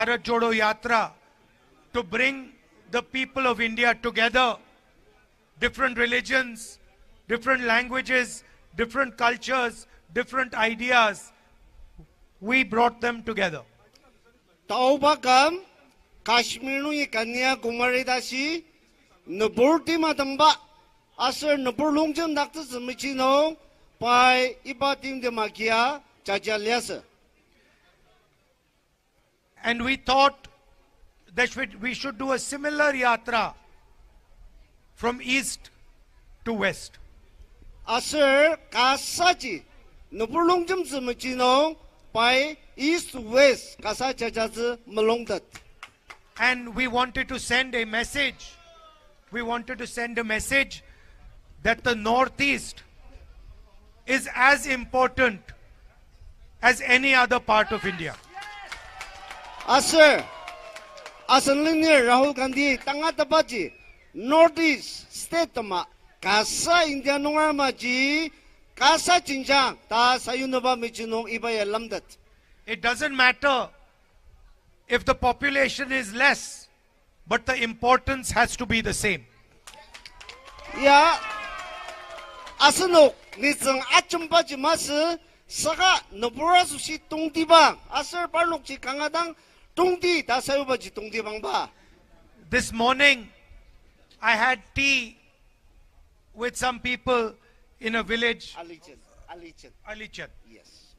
Bharatjodoyayatra to bring the people of India together, different religions, different languages, different cultures, different ideas. We brought them together. Taubakam Kashmirui Kanya Kumari Dashi Nuburti Matamba Asser Nupurlungjan Doctor Michino by Ibatim de Makia Chachaliasa. And we thought that we should do a similar yatra from east to west. Asser Kasachi Nupurlungjan Michino by east to west Kasachajas Malongdat. And we wanted to send a message. We wanted to send a message that the Northeast is as important as any other part of India. Sir, as a linear Rahul Gandhi, Tangatabaji, Northeast State ma, Kasa India Nungamaji, Kasa Chinjang, Ta Sayunaba Michino Ibaya Lamdat. It doesn't matter if the population is less, but the importance has to be the same. Yeah, Asano, Nizang Achumpaji Mas, Saka, Noburasushi Tungtibang, Asar Parnochi Kangadang, Tungti, Tasayubaji Tungtibangba. This morning, I had tea with some people in a village. Alichan. Yes.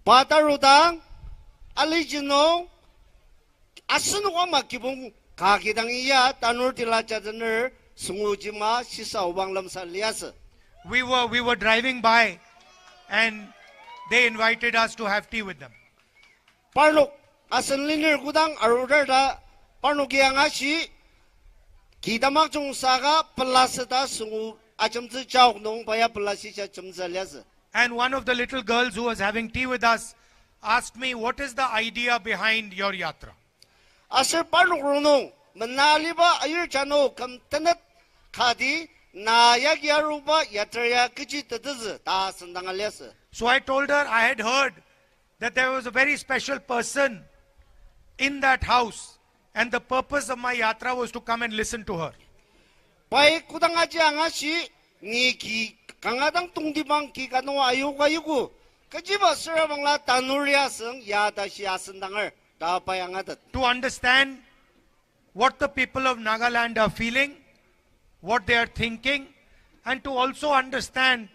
Patarudang, Aligino, Asunuama Kibung, Kakidang Iya, Tanur Tilachaner, Sungujima, Sisa Wanglam Salias. We were driving by and they invited us to have tea with them. Parlok, Asan Liner Gudang, Aruda, Parnokiangashi, Kidamakung Saga, Palasata, Sungu, Achamzi Chow, Nong Paya Palasisha Chamzalias. And one of the little girls who was having tea with us asked me, what is the idea behind your yatra? Asir Parnok, Manaliba, Ayur Chano, Kamtanet, Kadi, Naya Yaruba, Yatra, Kichi, Ta Sandangalias. So I told her I had heard that there was a very special person in that house, and the purpose of my yatra was to come and listen to her. Pai Kudangaji Angashi, Niki, Kangadang Tungdibang, Kikano Ayuka Yugu, Kajiba Suravangla Tanuria Sung, Yadashi Asandanger, Ta Payangatat. To understand what the people of Nagaland are feeling, what they are thinking, and to also understand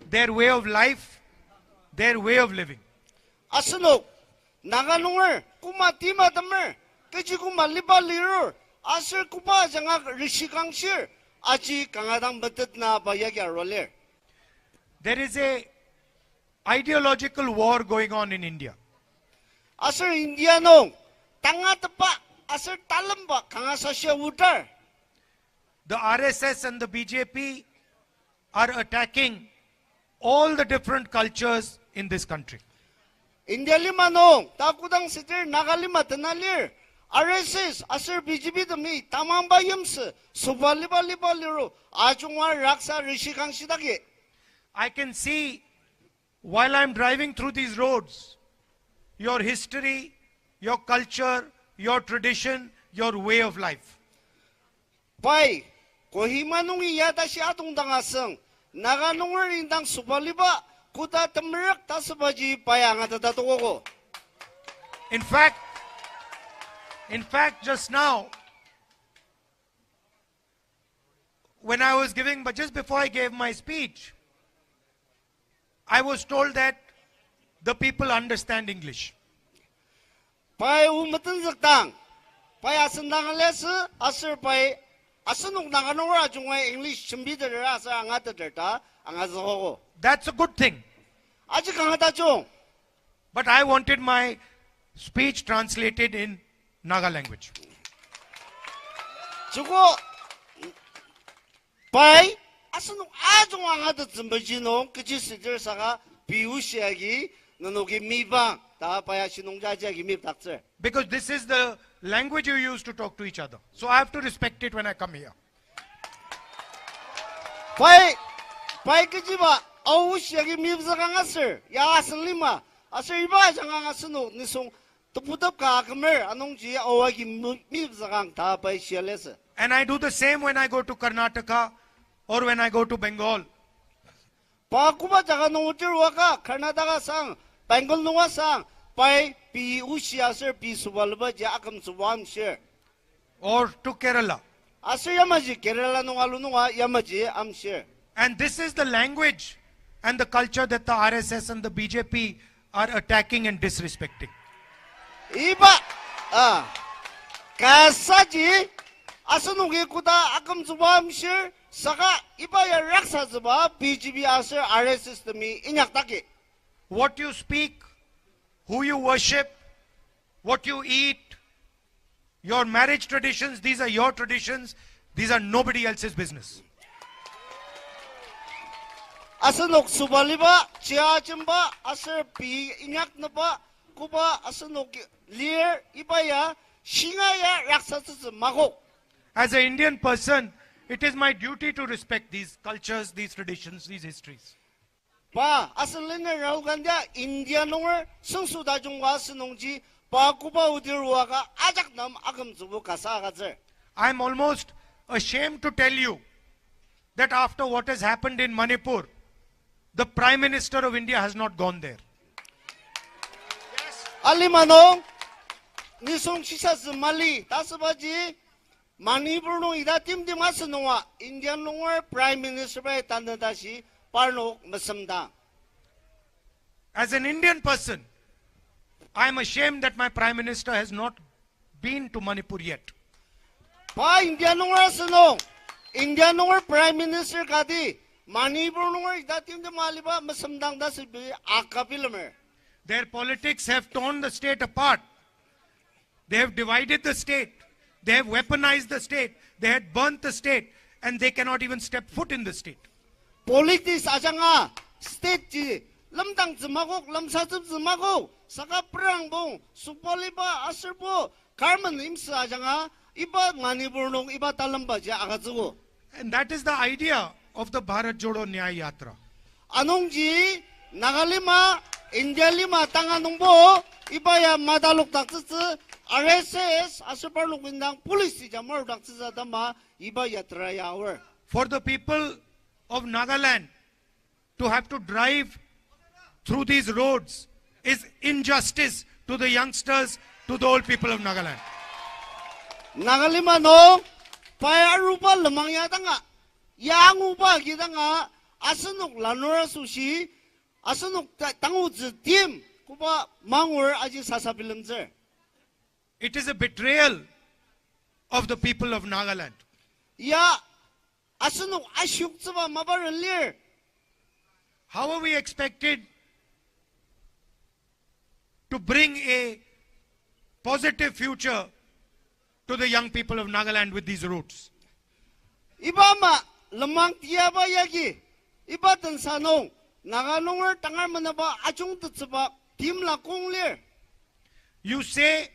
their way of life, their way of living. Asano, Naganur, Kuma Tima Damer, Kajikuma Liba Liru, Asir Kupa Janga Rishikang Shir, Achi Kangadang Batatna Bayaga Roller. There is a ideological war going on in India. Asir Indiano, Tangatapa, Asir Talamba, Kangasasha Wutar. The RSS and the BJP are attacking all the different cultures in this country. India Limano, Takudang Sitir, Nagalima Tanalir, RSS, Asir BJP to me, Tamamba Yams, Subaliba Liba Liru, Ajunga Raksa Rishikang Shidaki. I can see while I'm driving through these roads, your history, your culture, your tradition, your way of life. Pai, Kohimanungi Yadashi Atundangasang, Naganungar Indang Subaliba, Kuta Tamirak Tasabaji Payangata Tatogo. In fact, just now, when I was giving, but just before I gave my speech, I was told that the people understand English. Pai Umatan Zakang, Pai Asandangalesa, Asir Pai, Asanuk Naganora, Junga English, Chimbita Rasa, Angata Derta, Angazo. That's a good thing. Ajikangatacho. But I wanted my speech translated in Naga language. Chuko Pai, Asanuk Ajungata Zimbajino, Kichis Saga, Piushiagi, Nanogi Miba, Ta Payashinungaji Mib Doctor. Because this is the language you use to talk to each other. So I have to respect it when I come here. Pai Kijiba, Aushagi Mibzagang Asir, Yasan Lima, Asir Iba Jangasano, Nisung, to put up Kakamer, Anongji, Owagi Mivzang, Tapai Shiales. And I do the same when I go to Karnataka or when I go to Bengal. Pakuba Jaganotirwaka, Karnataka sang, Bengal Noa sang, Pai P. Ushiaser P. Subalba Jakam Suwan share. Or to Kerala. Asir Yamaji, Kerala no Alunua, Yamaji, I'm sure. And this is the language and the culture that the RSS and the BJP are attacking and disrespecting. Iba, Kasaji, Asanugi Kuda, Akam Subam share, Saka, Iba Raksazuba, BGB Asir, RSS to me, Inyataki. What you speak, who you worship, what you eat, your marriage traditions, these are your traditions. These are nobody else's business. Asanok Subaliba, Chiachamba, Asir P. Inyaknaba, Kuba, Asanok Lear, Ibaya, Shingaya, Raksas Mago. As an Indian person, it is my duty to respect these cultures, these traditions, these histories. Pa, Asalina Rahul Gandhi, India Noor, Sunsuda Jungwa Sinongji, Pa Kuba Udirwaga, Ajaknam Akam Zubu Kasagazer. I am almost ashamed to tell you that after what has happened in Manipur, the Prime Minister of India has not gone there. Alimano, Nisung Chisas Mali, Tasabaji, Manipur no Ida Tim Dimasanoa, Indian Noor, Prime Minister by Tandadashi, Parno Masamda. As an Indian person, I am ashamed that my Prime Minister has not been to Manipur yet. Pa Indian Noor Sano, Indian Noor Prime Minister Kadi, Manipur Noor Ida Tim Maliba, Masamdang Dasibi, Akapilamer. Their politics have torn the state apart. They have divided the state. They have weaponized the state. They had burnt the state. And they cannot even step foot in the state. Politics Ajanga, State, Lamdang Zimagok, Lamsatub Zimagok, Saka Prangbo, Supoliba, Aserbo, Carmen Imsa Ajanga, Iba Manipurnong, Iba Talambaja, Agazugo. And that is the idea of the Bharatjodo Nyay Yatra. Anongji, Nagalima, India Lima, Tanganumbo, Ibaya Madaluk Taxis, RSS, Aserparluk Windang, Police, Jamor Taxis, Iba Yatra Hour. For the people of Nagaland to have to drive through these roads is injustice to the youngsters, to the old people of Nagaland. Nagalima no, Payarupa Lamangayatanga, Yangupa Gidanga, Asanuk Lanora Sushi, Asanuk Tangu's team, Kuba Mangur Aji Sasapilamzer. It is a betrayal of the people of Nagaland. Ya Asanuk Ashukzava Mabar Lear. How are we expected to bring a positive future to the young people of Nagaland with these routes? Ibama Lamang Tiaba Yagi, Ibatan Sanong, Naganong Tangamanaba, Achung Tutsaba, Tim La Kong Lear. You say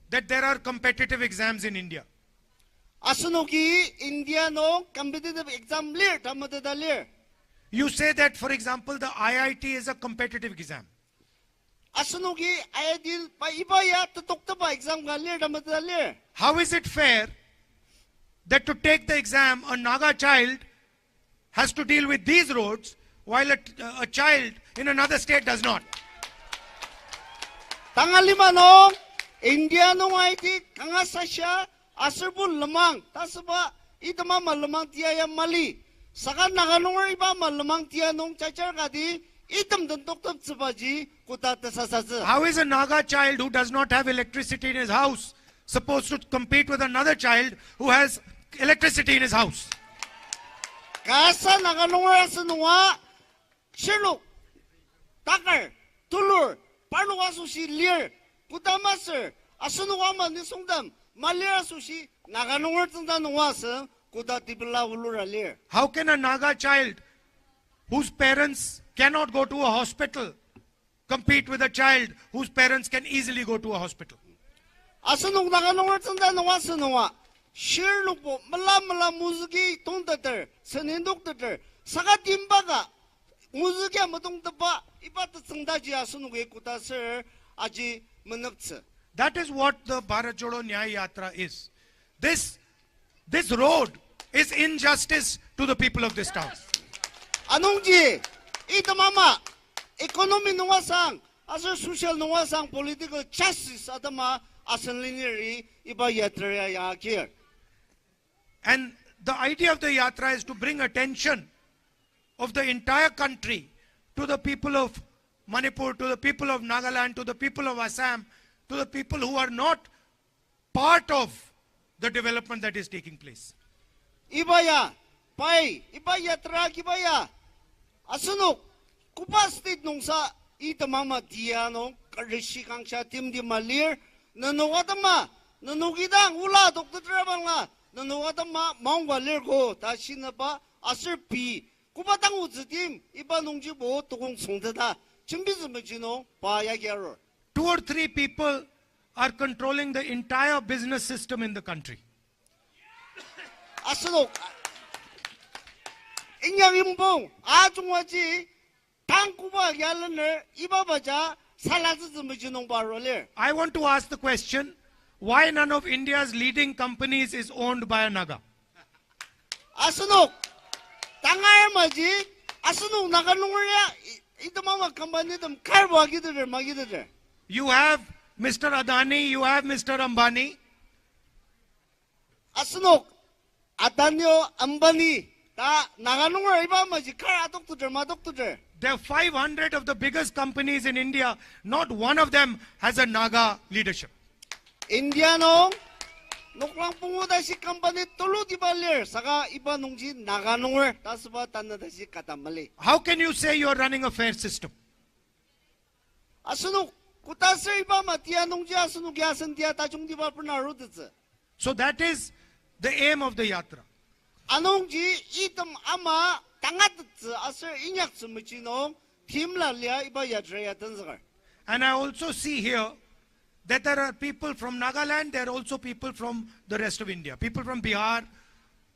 that there are competitive exams in India. Asunuki, India no competitive exam lear, Tamadada lear. You say that, for example, the IIT is a competitive exam. Asunuki, I did by Ibaya to talk about exam lear, Tamadada lear. How is it fair that to take the exam, a Naga child has to deal with these roads while a child in another state does not? Tangalima no, India no IT, Kangasasha, Aserbun Lamang, Tasaba, Itamama Lamang Tia Mali, Sagan Naganor Ibama Lamang Tia Nong Chachargadi, Itam the Doctor Tsubaji, Kutata Sasaza. How is a Naga child who does not have electricity in his house supposed to compete with another child who has electricity in his house? Kasa Naganor Asanua, Shiluk, Takar, Tulur, Parnuasushi Lear, Kutamaser, Asunuama Nisungdam. Malera sushi, Naganurtanda Nuasa, Kudatibla Ulura Lear. How can a Naga child whose parents cannot go to a hospital compete with a child whose parents can easily go to a hospital? Asanuk Naganurtanda Nuasa Noa, Shirlupo, Malamala Muzuki, Tondater, Sanindukter, Sagatimbaga, Muzuka Matungtaba, Ibata Sandaji Asunuke Kutaser, Aji, manapsa. That is what the Bharatjodoyayatra Yatra is. This road is injustice to the people of this town. Anongji, ita mama, economy nuwasang, asal social nuwasang political justice atama asanlineri iba yatra ya here. And the idea of the yatra is to bring attention of the entire country to the people of Manipur, to the people of Nagaland, to the people of Assam, to the people who are not part of the development that is taking place. Ibaya, pai, iba yatra kibaya. Asunok, kupastit nung sa ita mama diano, karishikang siya tim di malir, nanukatama, nanukitang ula, doktor trabang la, nanukatama, maungwa lir ko, tasin na pa, asir pi, kupatang uzitim, iba nung jibo, tukong sungtata, chimbizimajino, pa yagyaro. 2 or 3 people are controlling the entire business system in the country. Asunok, inyang imbong, ajungwaji, tangkuba yalaner, ibabaja, salazizimajinong baroler. I want to ask the question, why none of India's leading companies is owned by a Naga? Asunok, tangay maji, asunok nakanungurya, ito mama company them karwa gider magider. You have Mr. Adani, you have Mr. Ambani. Asunok, Adanyo Ambani, ta nakanungur iba maji kar adoktuder madoktuder. There are 500 of the biggest companies in India. Not one of them has a Naga leadership. Indiano, nuklang punguda si company tulu di balir, saka iba nungji nakanungur, tasba tanada si katamali. How can you say you are running a fair system? Asunok, kutasir iba matia nungji asunok yasan dia tajung di ba pernaruditsa. So that is the aim of the yatra. Anongji itam ama tangatitsa asir inyaksa machino, timla liya iba yatra yatanzakar. And I also see here that there are people from Nagaland, there are also people from the rest of India. People from Bihar,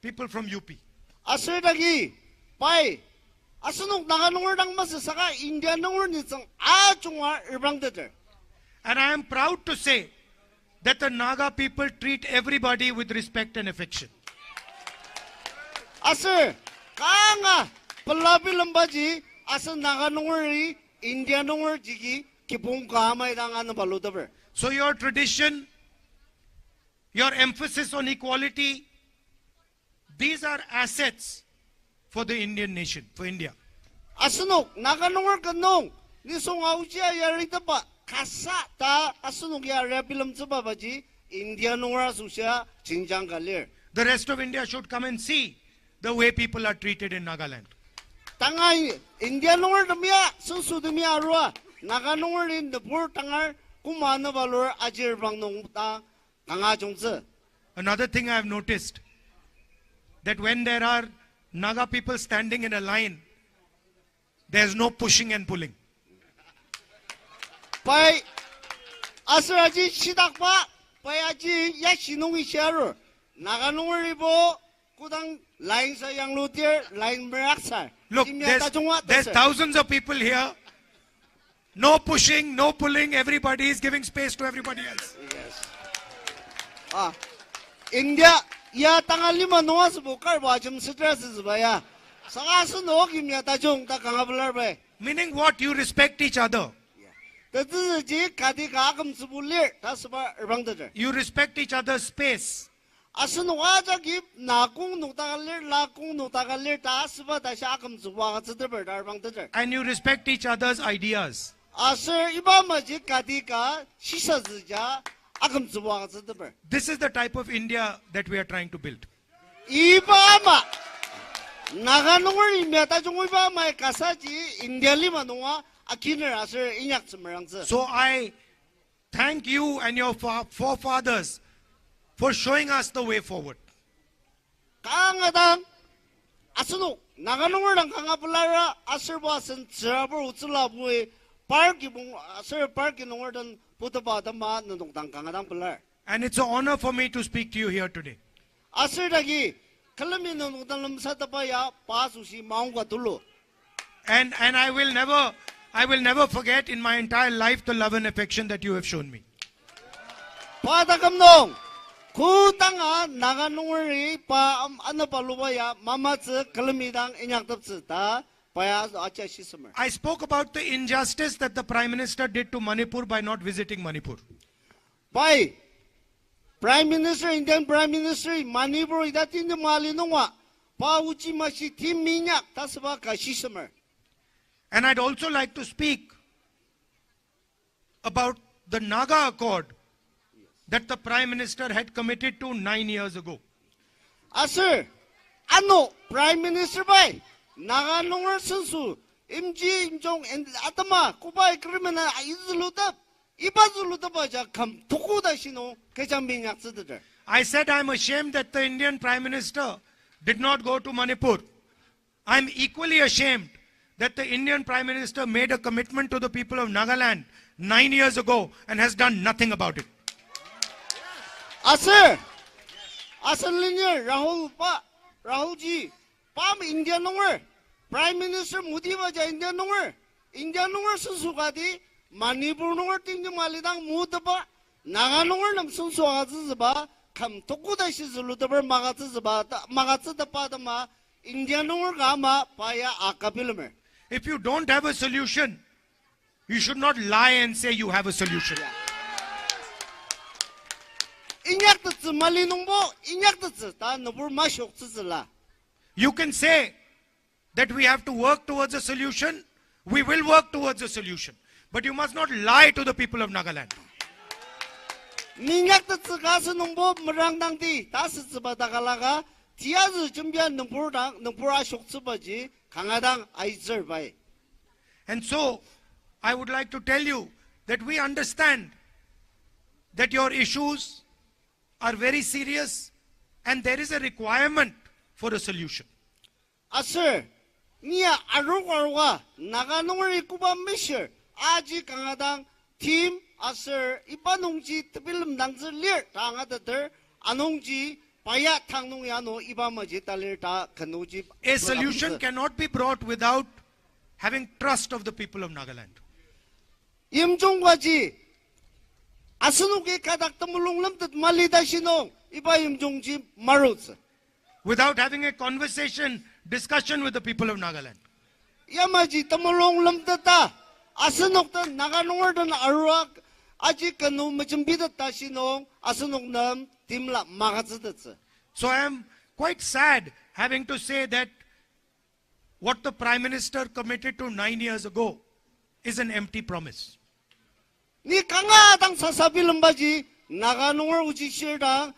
people from UP. Asir dagi, pai, asunok nakanungur dang masa saka India nungur nitsang achungwa irbang deter. And I am proud to say that the Naga people treat everybody with respect and affection. Asir, kanga, palabi lambaji, asir nakanunguri, India nungur jigi, kipung kahamay dangan baludaber. So your tradition, your emphasis on equality, these are assets for the Indian nation, for India. Asunok, nakanungur kanong, nisong ausia yarita pa, kasa ta asunok ya bilam tsaba baji, India nungur asusya, chinjang galir. The rest of India should come and see the way people are treated in Nagaland. Tangay, India nungur damya, susu damya arwa, nakanungur in the poor tangar, kumana valor ajir bang nung ta, kanga chungse. Another thing I have noticed, that when there are Naga people standing in a line, there's no pushing and pulling. Pai, asraji sidakpa, pai aji yasinungi sharu, nakanungur ribo, kudang line sa yang lutier, line meraksa. Look, there's thousands of people here. No pushing, no pulling, everybody is giving space to everybody else. Yes. Ah, India, ya tangal lima nuas bukar bajum stress is baya. Sangasu no kimya tajung ta kangabular bay. Meaning what? You respect each other. That is ji kati kakam subulir, tasba rangdader. You respect each other's space. Asun waja gip nakung nutagalir, lakung nutagalir, tasba tashakam subaga sudaber, rangdader. And you respect each other's ideas. Asur iba majik kati ka shisha zija akam subaga sudaber. This is the type of India that we are trying to build. Iba ma naganungur imya tajung iba ma kasaji India lima nunga akiner asur inyak semerangse. So I thank you and your forefathers for showing us the way forward. Kangadang asunu naganungur dang kangapulara asur basen zerabur utsula bui parki bung asur parki nungur dan putaba dama nung dang kangadang pular. And it's an honor for me to speak to you here today. Asur dagi kalami nung dang lamsatapa ya pasusi maungga tulu. And I will never I will never forget in my entire life the love and affection that you have shown me. Pada kamnong. Ku tanga naga nungri pa ano pa lubaya mama tse kalamidang inyak tapse ta paya acha shisamer. I spoke about the injustice that the Prime Minister did to Manipur by not visiting Manipur. Pai Prime Minister, Indian Prime Minister, Manipur idatin de mali nungwa pa uchi mashi tim minyak tasba ka shisamer. And I'd also like to speak about the Naga Accord that the Prime Minister had committed to 9 years ago. Sir, ano Prime Minister bai naga nungar sensu imji imjong and atama kubai criminal izulutab ibazulutab aja kam tukuda shino kejambing yaksidder. I said I'm ashamed that the Indian Prime Minister did not go to Manipur. I'm equally ashamed that the Indian Prime Minister made a commitment to the people of Nagaland 9 years ago and has done nothing about it. Sir, linear Rahul ji, Pam India nungar, Prime Minister Modi baja India nungar susukadi, Manipur nungar ting malidang mudaba, Naga nungar nam susuazaba, kam tokuda shizulutaber magatsa padama, India nungar gama paya akapilumer. If you don't have a solution, you should not lie and say you have a solution. You can say that we have to work towards a solution. We will work towards a solution. But you must not lie to the people of Nagaland. And so, I would like to tell you that we understand that your issues are very serious and there is a requirement for a solution. Sir, niya arugwarwa naganungri kuba misher aji kangadang team sir ipanungji tabilam nangzir lir tangadater anungji paya tangnung yano ibamaji talir ta kanuji. A solution cannot be brought without having trust of the people of Nagaland. Imjongwaji Asunuke kadak tamulong lamtat malida sinong iba imjongji marutsa. Without having a conversation, discussion with the people of Nagaland. Yamaji tamulong lamtata asunok ta naganungar dan aruak aji kanu majumbida ta sinong asunok nam timla magatsadatsa. So I am quite sad having to say that what the Prime Minister committed to 9 years ago is an empty promise. Ni kangadang sasabilang baji naganungar uji shirda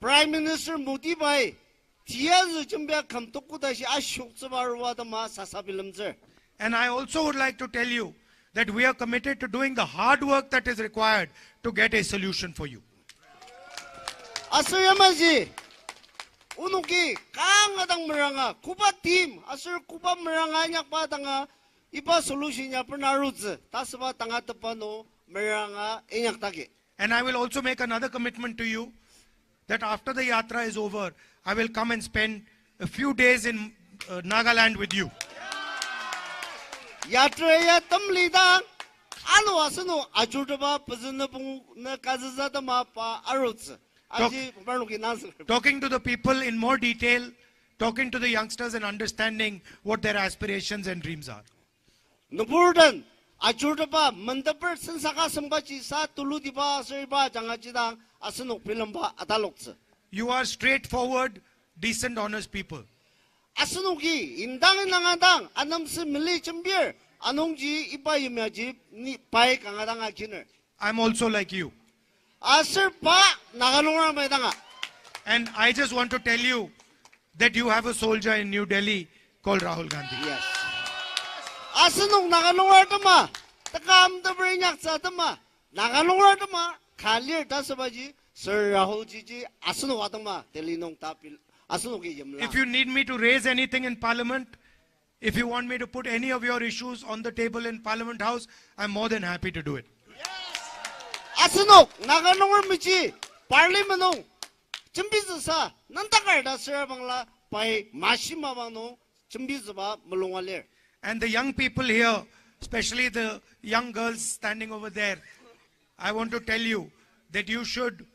Prime Minister Modi bai tiyazu jumbya kamtokudashi ashok sabarwada ma sasabilamzer. And I also would like to tell you that we are committed to doing the hard work that is required to get a solution for you. Asayamaji unuki kangadang meranga kuba team asur kuba meranga nyak padanga iba solution nya pernarudze tasba tanga tepano meranga inyak tage. And I will also make another commitment to you that after the Yatra is over, I will come and spend a few days in Nagaland with you. Yatra ya tamlida anu asunu ajudaba pazunapung na kazazada mapa arutze. Talking to the people in more detail, talking to the youngsters and understanding what their aspirations and dreams are. Nupurdan ajudaba mandapur sensaka sambachi sa tuludiba seriba jangajidang asunuk pilamba atalokse. You are straightforward, decent, honest people. Asunuki indang nangadang anamse mili chambir anongji iba yumaji ni pai kangadang akiner. I'm also like you. Asir pa naganunga medanga. And I just want to tell you that you have a soldier in New Delhi called Rahul Gandhi. Yes. Asunung naganunga tama takam tabrinyak sa tama naganunga tama kalir tasabaji Sir Rahul Ji asunu watama telinong tapil asunuki yamla. If you need me to raise anything in Parliament, if you want me to put any of your issues on the table in Parliament House, I'm more than happy to do it. Asunok naganungar michi parliament chambizasa nantakarda sir bangla pai mashima bangno chambizaba mulungaler. And the young people here especially the young girls standing over there, I want to tell you that you should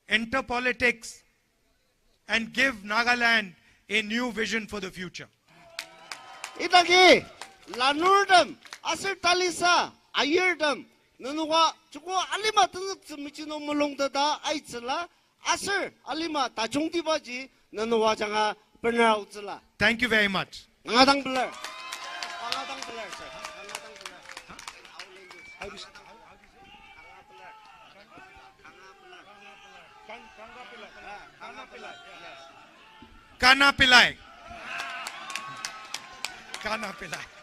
enter politics and give Nagaland a new vision for the future. Itagi lanurdam asir talisa ayerdam nanuwa chuko alima tanuk michino mulongda aitzla asir alima tachungti baji nanuwa janga penau zla. Thank you very much. Ngadang belar. Ngadang belar sir. Ngadang belar. Kana Pillai. Kana Pillai.